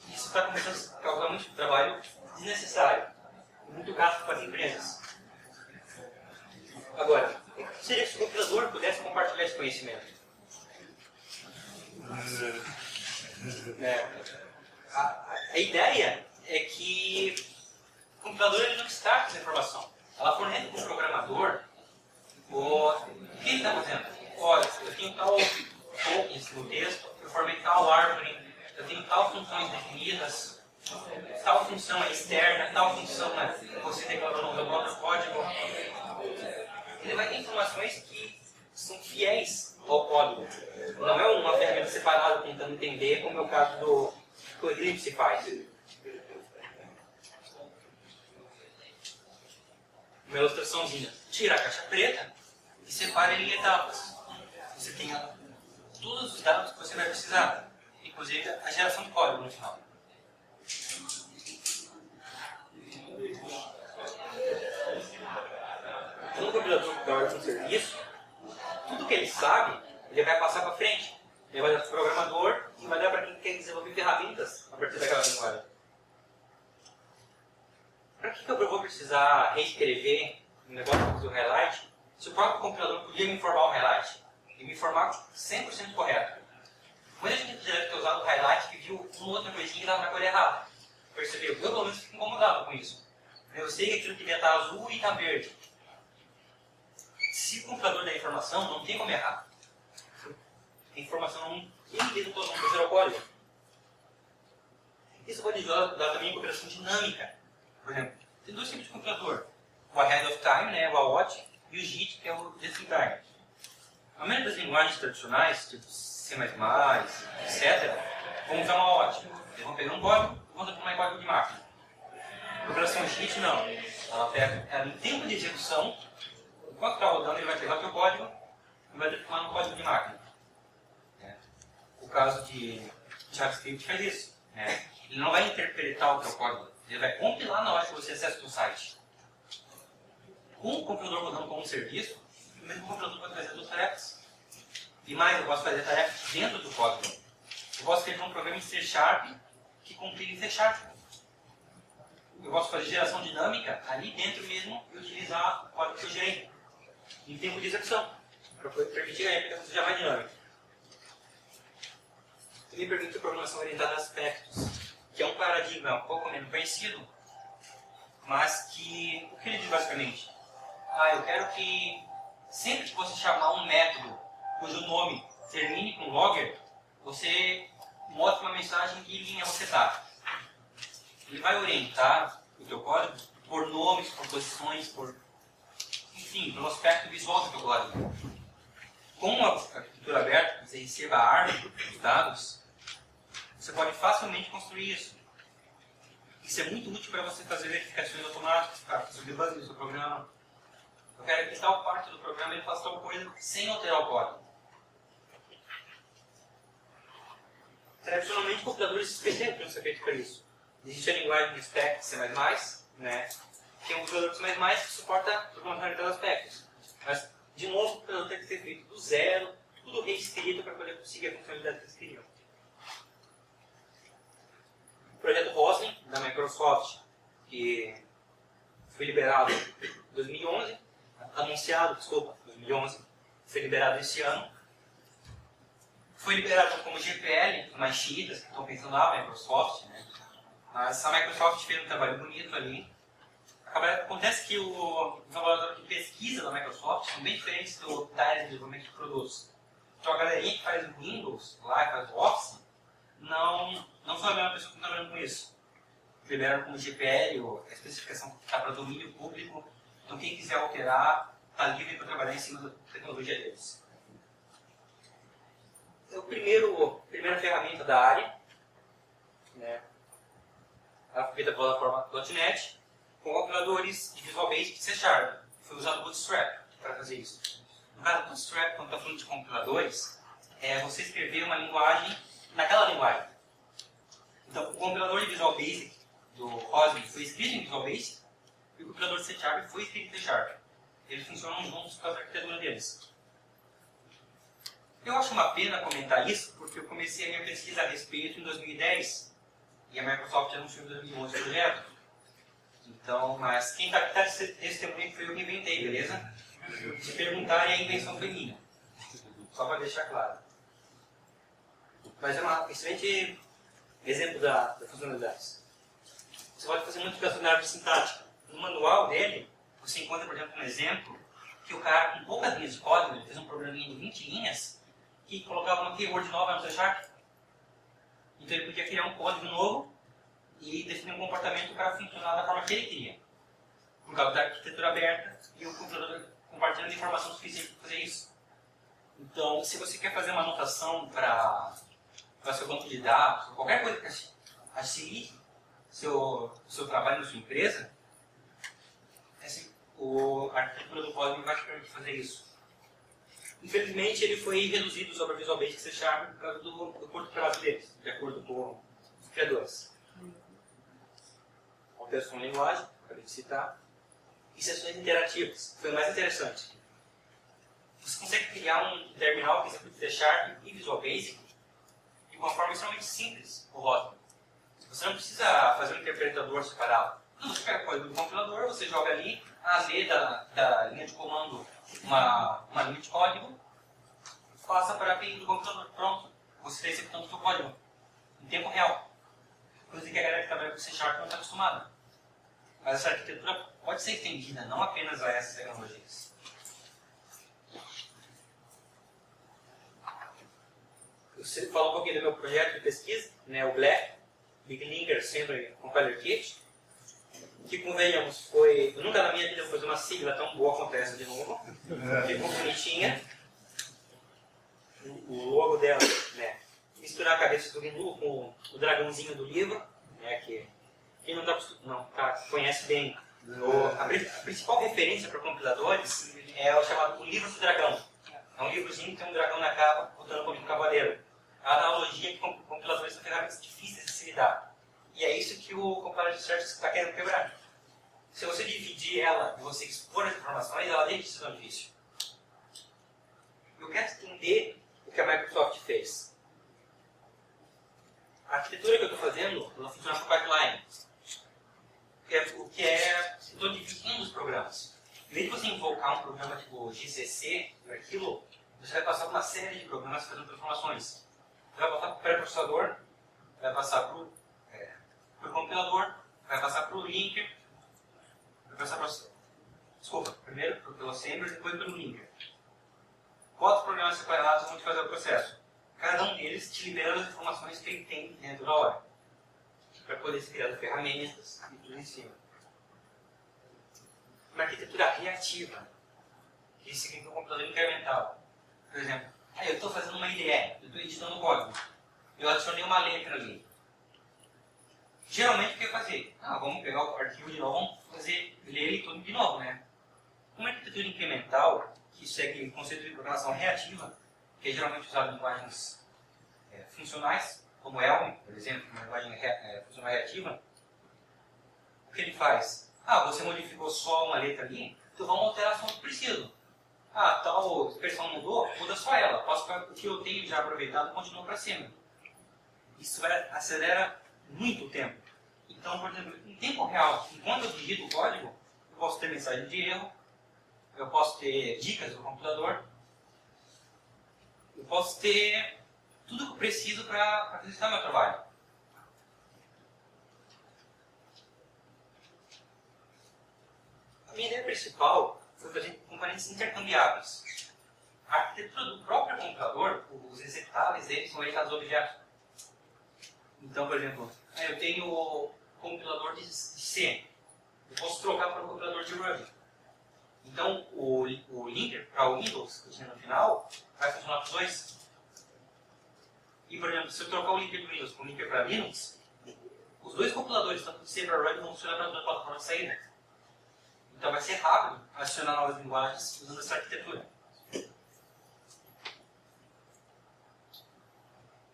isso está começando a causar muito trabalho desnecessário. Muito gasto para as empresas. Agora, o que seria se o compilador pudesse compartilhar esse conhecimento? A ideia é que o compilador ele não destaca essa informação. Ela fornece para o programador o que ele está fazendo. Olha, eu tenho tal tokens no texto, eu formei tal árvore, eu tenho tal funções definidas, tal função é externa, tal função você declarou no bloco código. Ele vai ter informações que são fiéis ao código entender, como é o caso do que o Eclipse faz. Uma ilustraçãozinha. Tira a caixa preta e separa ele em etapas. Você tem todos os dados que você vai precisar, inclusive a geração de código no final. Quando o compilador trabalha com serviço, tudo que ele sabe, ele vai passar para frente. Ele vai dar para o programador e vai dar para quem quer desenvolver ferramentas a partir daquela linguagem. Para que eu vou precisar reescrever um negócio do highlight se o próprio compilador podia me informar o highlight e me informar 100% correto? Muita gente já deve ter usado o highlight e viu uma outra coisinha que estava na cor errada. Percebeu? Eu pelo menos fico incomodado com isso. Eu sei que aquilo devia estar azul e está verde. Se o compilador der informação, não tem como errar. A informação não tem todo mundo fazer o código. Isso pode ajudar também em compilação dinâmica. Por exemplo, tem dois tipos de compilador. O Ahead of Time, né, o AOT, e o JIT, que é o Just in Time. A maioria das linguagens tradicionais, tipo C++, etc., vão usar um AOT. Eles vão pegar um código e vão transformar em código de máquina. A compilação JIT não. Ela em tempo de execução, enquanto está rodando, ele vai pegar o seu código e vai transformar no código de máquina. O caso de JavaScript faz isso. Ele não vai interpretar o seu código, ele vai compilar na hora que você acessa o site. Com o compilador rodando como um serviço, o mesmo compilador pode fazer duas tarefas. E mais, eu posso fazer tarefas dentro do código. Eu posso escrever um programa em C# que compila em C#. Eu posso fazer geração dinâmica ali dentro mesmo e utilizar o código que eu gerei em tempo de execução, para permitir a aplicação seja mais dinâmica. Também permite a programação orientada a aspectos, que é um paradigma um pouco menos conhecido, mas que, o que ele diz basicamente? Eu quero que sempre que você chamar um método cujo nome termine com logger, você mostre uma mensagem em que linha você está. Ele vai orientar o teu código por nomes, por posições, enfim, pelo aspecto visual do teu código. Com a arquitetura aberta, você receba a árvore dos dados, você pode facilmente construir isso. Isso é muito útil para você fazer verificações automáticas, para fazer debug do seu programa. Eu quero que tal parte do programa ele faça tal coisa sem alterar o código. Tradicionalmente, computadores específicos não são feitos para isso. Existe a linguagem de spec C++, né? Tem um computador C++ que suporta programação orientada a aspectos. Mas, de novo, o computador tem que ser feito do zero, tudo reescrito para poder conseguir a funcionalidade que eles queriam. O projeto Roslyn, da Microsoft, que foi liberado em 2011, anunciado, 2011, foi liberado esse ano. Foi liberado como GPL, mais chiitas que estão pensando na Microsoft, né? Mas a Microsoft fez um trabalho bonito ali. Acontece que os laboratórios de pesquisa da Microsoft são bem diferentes da área de desenvolvimento de produtos. Então a galerinha que faz o Windows, lá que faz o Office, não são a mesma pessoa que está trabalhando com isso. Liberaram como GPL, a especificação está para domínio público, então quem quiser alterar está livre para trabalhar em cima da tecnologia deles. É a primeira ferramenta da área, né? Ela foi feita pela plataforma .NET, com compiladores de Visual Basic de C#. Foi usado o Bootstrap para fazer isso. No caso do Bootstrap, quando está falando de compiladores, é você escrever uma linguagem naquela linguagem. Então, o compilador de Visual Basic do Roslyn foi escrito em Visual Basic e o compilador de C# foi escrito em C#. Eles funcionam juntos com a arquitetura deles. Eu acho uma pena comentar isso, porque eu comecei a minha pesquisa a respeito em 2010 e a Microsoft anunciou em 2011 o projeto. Então, mas quem está testemunhando foi eu que inventei, beleza? Se perguntarem, a invenção foi minha. Só para deixar claro. Mas é um excelente exemplo da funcionalidade. Você pode fazer modificação na árvore sintática. No manual dele, você encontra, por exemplo, um exemplo que o cara, com poucas linhas de código, ele fez um programinha de 20 linhas que colocava uma keyword nova no C#. Então ele podia criar um código novo e definir um comportamento para funcionar da forma que ele queria. Por causa da arquitetura aberta e o computador compartilhando informação suficiente para fazer isso. Então, se você quer fazer uma anotação para para seu banco de dados, qualquer coisa que auxilie seu trabalho na sua empresa, a arquitetura do código vai te permitir fazer isso. Infelizmente, ele foi reduzido sobre a Visual Basic C# por causa do curto prazo deles, de acordo com os criadores. Alteração de linguagem, acabei de citar, e sessões interativas, foi o mais interessante. Você consegue criar um terminal que executa C# e Visual Basic de uma forma extremamente simples, o Hotman. Você não precisa fazer um interpretador separado. Você pega o código do compilador, você joga ali, lê da linha de comando uma linha de código, passa para a API do computador. Pronto, você está executando o seu código em tempo real. Coisa que a galera que trabalha com C# não está acostumada. Mas essa arquitetura pode ser estendida, não apenas a essas tecnologias. Você falou um pouquinho do meu projeto de pesquisa, né, o BLE, Big Linker Assembly Compiler Kit, que, convenhamos, foi... Eu nunca na minha vida vou fazer uma sigla tão boa quanto essa de novo. Ficou bonitinha. O logo dela, né, misturar a cabeça do GNU com o dragãozinho do livro, né, que quem não conhece bem, a principal referência para compiladores é o chamado O Livro do Dragão. É um livrozinho que tem um dragão na capa, lutando contra um cavaleiro. É a analogia que compiladores são ferramentas difíceis de se lidar. E é isso que o compiler de search está querendo quebrar. Se você dividir ela e você expor as informações, ela deixa de ser tão difícil. Eu quero entender o que a Microsoft fez. A arquitetura que eu estou fazendo, ela funciona por pipeline. O que é... Estou dividindo os programas. Em vez de você invocar um programa tipo GCC, aquilo, você vai passar por uma série de programas fazendo transformações. Você vai passar para o pré-processador, vai passar para o compilador, vai passar para o linker, vai passar para primeiro pelo assembler, depois pelo linker. 4 programas separados vão te fazer o processo. Cada um deles te liberando as informações que ele tem dentro da hora, para poder ser criado ferramentas e tudo em cima. Uma arquitetura reativa, que significa um computador incremental. Por exemplo, eu estou fazendo uma IDE, eu estou editando o código, eu adicionei uma letra ali. Geralmente o que eu ia fazer? Vamos pegar o arquivo de novo, vamos ler ele todo de novo, né? Uma arquitetura incremental, que segue o conceito de programação reativa, que é geralmente usado em linguagens funcionais, como Elm, por exemplo, uma linguagem funcional reativa, o que ele faz? Você modificou só uma letra ali, então vamos alterar só o que preciso. Tal expressão mudou, muda só ela. Posso pegar o que eu tenho já aproveitado e continuar para cima. Isso acelera muito o tempo. Então, por exemplo, em tempo real, enquanto eu digito o código, eu posso ter mensagem de erro, eu posso ter dicas do computador, eu posso ter tudo que eu preciso para facilitar meu trabalho. A minha ideia principal foi fazer componentes intercambiáveis. A arquitetura do próprio computador, os executáveis deles são orientados a objetos. Então, por exemplo, eu tenho o compilador de C. Eu posso trocar para o compilador de Ruby. Então, o linker para o Windows, que eu tinha no final, vai funcionar para os dois. E, por exemplo, se eu trocar o linker do Windows para o linker para Linux, os dois compiladores, tanto de C para Ruby, vão funcionar para as duas plataformas de saída. Então, vai ser rápido adicionar novas linguagens usando essa arquitetura.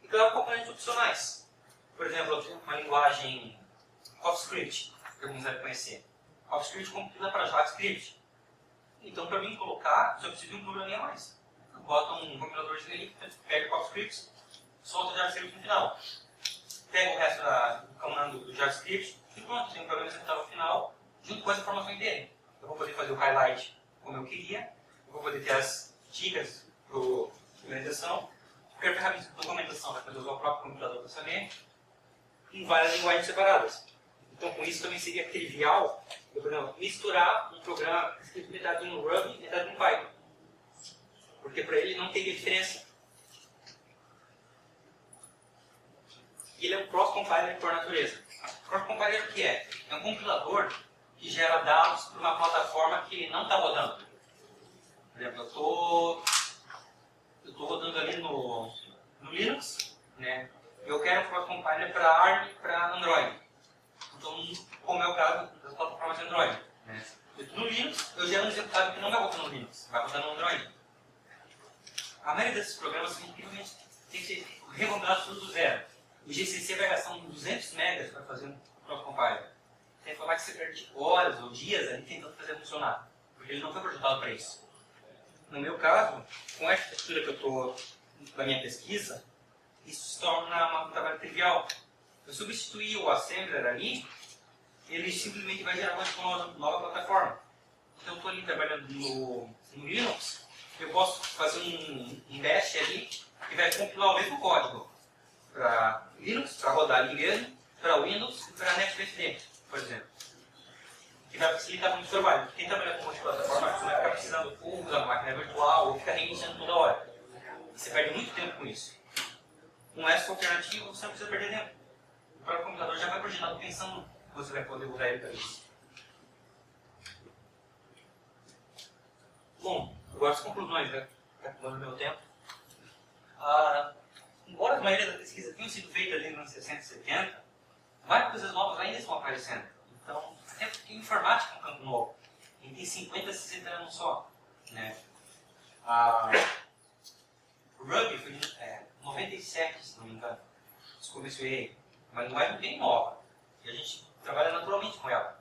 E claro, componentes opcionais. Por exemplo, uma linguagem CoffeeScript, que alguns devem conhecer. CoffeeScript compila para JavaScript. Então, para mim colocar, só preciso de um programinha a mais. Eu boto um compiladorzinho ali, pega o CoffeeScript, solta o JavaScript no final. Pega o resto do comando do JavaScript e pronto, tem um programa executável no final, junto com as informações dele. Eu vou poder fazer o highlight como eu queria, eu vou poder ter as dicas para documentação, qualquer ferramenta de documentação vai poder usar o próprio computador para saber, em várias linguagens separadas. Então, com isso também seria trivial eu misturar um programa escrito metade em Ruby e metade em Python. Porque para ele não teria diferença. E ele é um cross-compiler por natureza. Cross-compiler o que é? É um compilador que gera dados para uma plataforma que não está rodando. Por exemplo, eu estou rodando ali no Linux, né? Android. Né? No Linux, eu gero um executável que não vai rodar no Linux, vai rodar no Android. A maioria desses programas são incrivelmente tem que ser recompilados tudo do zero. O GCC vai gastar uns 200 megas para fazer um próprio compiler. Tem que falar que você perde horas ou dias ali tentando fazer funcionar, porque ele não foi projetado para isso. No meu caso, com a arquitetura que eu estou na minha pesquisa, isso se torna um trabalho trivial. Eu substituir o assembler ali, ele simplesmente vai gerar uma nova plataforma. Então eu estou ali trabalhando no Linux, eu posso fazer um bash ali que vai compilar o mesmo código para Linux, para rodar ali mesmo, para Windows e para NetBSD, por exemplo. Que vai facilitar muito o trabalho. Quem trabalha com multiplataforma não vai ficar precisando usar uma máquina virtual ou ficar reiniciando toda hora. Você perde muito tempo com isso. Com essa alternativa, você não precisa perder tempo. O próprio computador já vai projetado pensando que você vai poder usar ele para isso. Bom, agora as conclusões, né? Está acabando o meu tempo. Embora a maioria das pesquisas tenham sido feitas ali nos anos 60 e 70, várias coisas novas ainda estão aparecendo. Então, até porque a informática é um campo novo. A gente tem 50, 60 anos só. Né? O Ruby foi em 97, se não me engano. Isso começou aí. Uma linguagem bem nova. E a gente trabalha naturalmente com ela.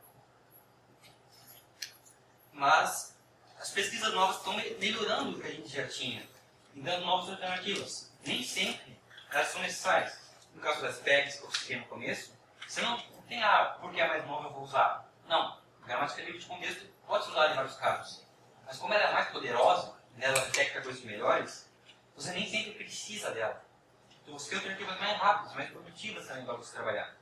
Mas as pesquisas novas estão melhorando o que a gente já tinha. E dando novas alternativas. Nem sempre elas são necessárias. No caso das PEGs que eu citei no começo, você não tem porque é mais nova eu vou usar. Não. A gramática livre de contexto pode ser usada em vários casos. Mas como ela é mais poderosa, ela detecta coisas melhores, você nem sempre precisa dela. Então você tem alternativas mais rápidas, mais produtivas também para você trabalhar.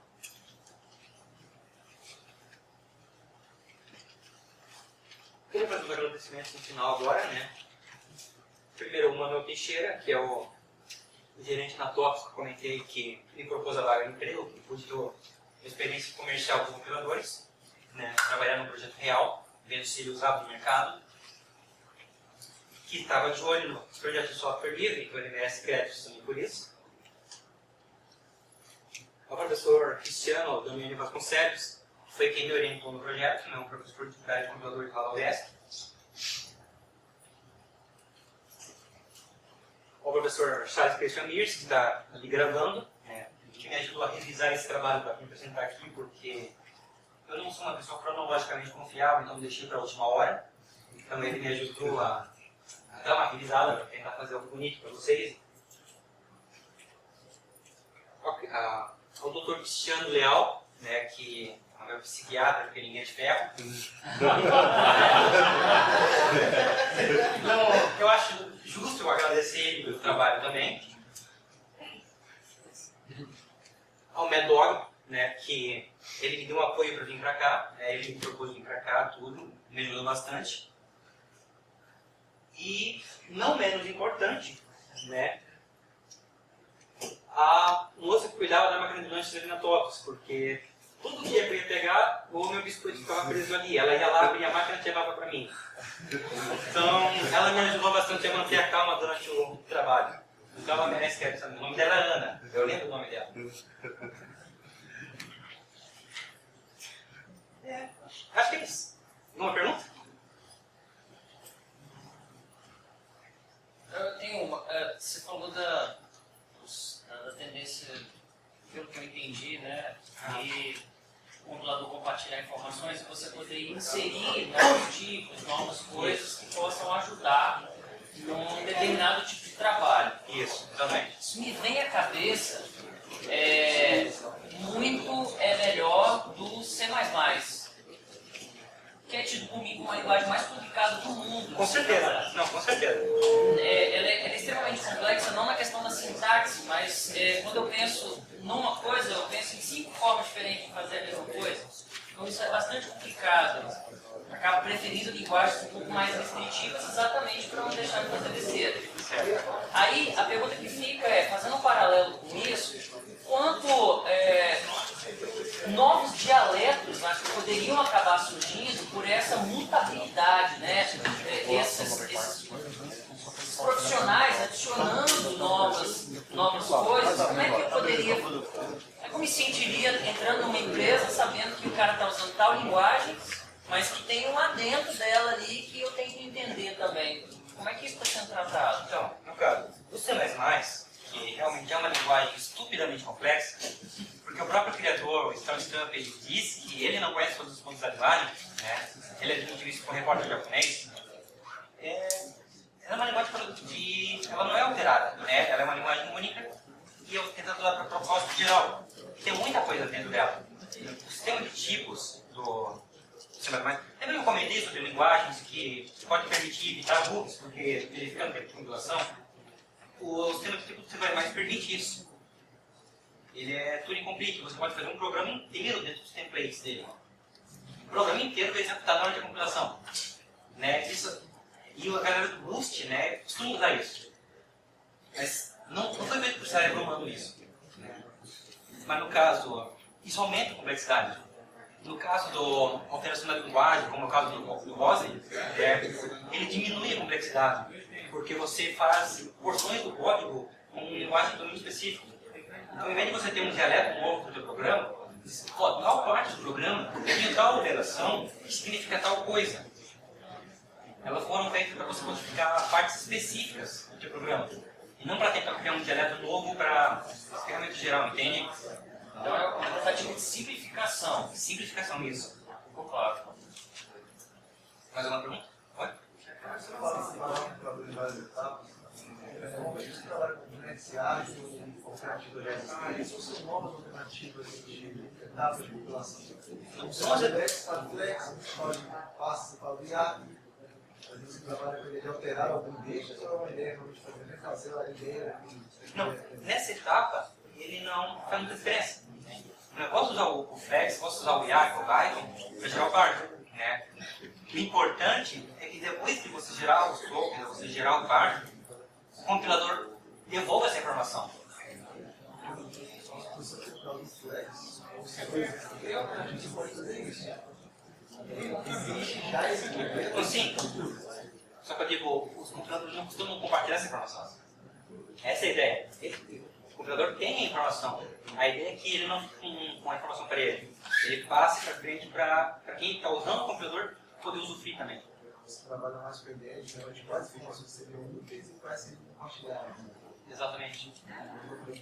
Queria fazer os agradecimentos no final agora, né? Primeiro o Manuel Teixeira, que é o gerente na TOPS, que eu comentei que me propôs a vaga de emprego, que pude ter a experiência comercial dos compiladores, né? Trabalhar num projeto real, vendo se ele usava no mercado, que estava de olho no projeto de software livre, que o LMS créditos também por isso. O professor Cristiano Domínio Vasconcelos, que foi quem me orientou no projeto, né? Um professor de área de compilador de Hala Oeste. O professor Charles Christian Mears, que está ali gravando, né? Que me ajudou a revisar esse trabalho para me apresentar aqui, porque eu não sou uma pessoa cronologicamente confiável, então deixei para a última hora. Então ele me ajudou a dar uma revisada para tentar fazer algo bonito para vocês. O Dr. Cristiano Leal, né, que é o meu psiquiatra, porque ninguém é de ferro. Então, eu acho justo eu agradecer ele pelo trabalho também. Ao Mad Dog, né, que ele me deu um apoio para vir para cá, né, ele me propôs vir para cá, tudo, me ajudou bastante. E, não menos importante, né, a moça que cuidava da máquina de lanches ali na TOPS, porque todo dia que eu ia pegar, o meu biscoito ficava preso ali. Ela ia lá, abria a máquina e levava para mim. Então, ela me ajudou bastante a manter a calma durante o trabalho. Então, ela merece que o nome dela é Ana. Eu lembro o nome dela. Acho que é isso. Alguma pergunta? Eu tenho uma. Você falou da tendência, pelo que eu entendi, né? E o compilador compartilhar informações e você poder inserir novos tipos, novas coisas que possam ajudar num determinado tipo de trabalho. Isso, exatamente. Isso me vem à cabeça, muito é melhor do C++, que é tido comigo uma linguagem mais complicada do mundo. Com certeza, não, com certeza. Ela é extremamente complexa, não na questão da sintaxe, mas quando eu penso numa coisa, eu penso em 5 formas diferentes de fazer a mesma coisa. Então isso é bastante complicado. Acabo preferindo linguagens um pouco mais restritivas, exatamente para não deixar de fazer besteira. Aí a pergunta que fica é, fazendo um paralelo com isso, quanto novos dialetos que poderiam acabar surgindo por essa mutabilidade, né? Esses profissionais adicionando novas coisas, como é que eu poderia, como é que eu me sentiria entrando numa empresa sabendo que o cara está usando tal linguagem mas que tem um adendo dela ali que eu tenho que entender também. Como é que isso está sendo tratado? Então, no caso, o C++, que realmente é uma linguagem estupidamente complexa, porque o próprio criador, o Stan Stump, ele disse que ele não conhece todos os pontos da linguagem, né? Ele admitiu isso com o repórter japonês. Ela é uma linguagem ela não é alterada, né? Ela é uma linguagem única e eu tento dar para propósito geral. Tem muita coisa dentro dela. O sistema de tipos do C++, lembra que eu comentei sobre linguagens que pode permitir evitar bugs, porque verificando o tempo de compilação? O sistema de tipos do C++ permite isso. Ele é Turing Complete, você pode fazer um programa inteiro dentro dos templates dele. O programa inteiro vai executar na hora de compilação. Né? E a galera do Boost, né, costuma usar isso. Mas não foi feito por cérebro humano isso. Né? Mas no caso, isso aumenta a complexidade. No caso do alteração da linguagem, como é o caso do Roslin, ele diminui a complexidade, porque você faz porções do código com linguagem de domínio específico. Então, ao invés de você ter um dialeto novo do seu programa, tal parte do programa tem tal operação que significa tal coisa. Elas foram feitas para você codificar partes específicas do seu programa, e não para tentar criar um dialeto novo para ferramenta geral, entende? Então é uma tentativa de simplificação. Simplificação, isso. Ficou claro. Mais alguma pergunta? Pode? Você fala assim, para em várias etapas, normalmente você trabalha com diferenciais ou alternativas. Isso são novas alternativas de etapas de população. São as ideias para flex, pode passa para o IAC. Às vezes você trabalha com a ideia de alterar algum destes ou é uma ideia realmente fazer a ideia. Não, nessa etapa, ele não faz muita diferença. Eu posso usar o flex, posso usar o IAC, o Python, para gerar o par. Né? O importante é que depois que você gerar o software, você gerar o par, o compilador devolva essa informação. Então, sim. Só que eu digo, os compiladores não costumam compartilhar essa informação. Essa é a ideia. O compilador tem a informação. A ideia é que ele não fique com a informação para ele. Ele passe para frente para quem está usando o compilador poder usufruir também. Você trabalha mais com a ideia de realmente quais informações seriam úteis e quais seriam compartilhadas. Exatamente.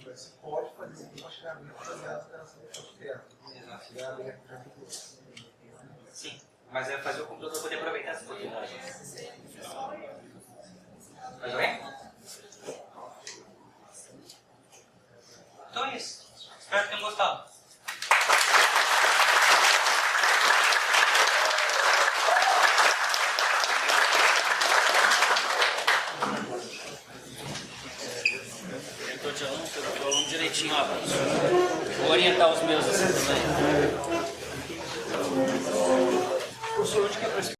Você pode fazer esse compartilhamento baseado na software. Sim, mas é fazer o computador poder aproveitar essa oportunidade. Mas bem? Então é isso. Espero que tenham gostado. Estou aluno direitinho, ó, professor. Vou orientar os meus assim também. Professor, onde que é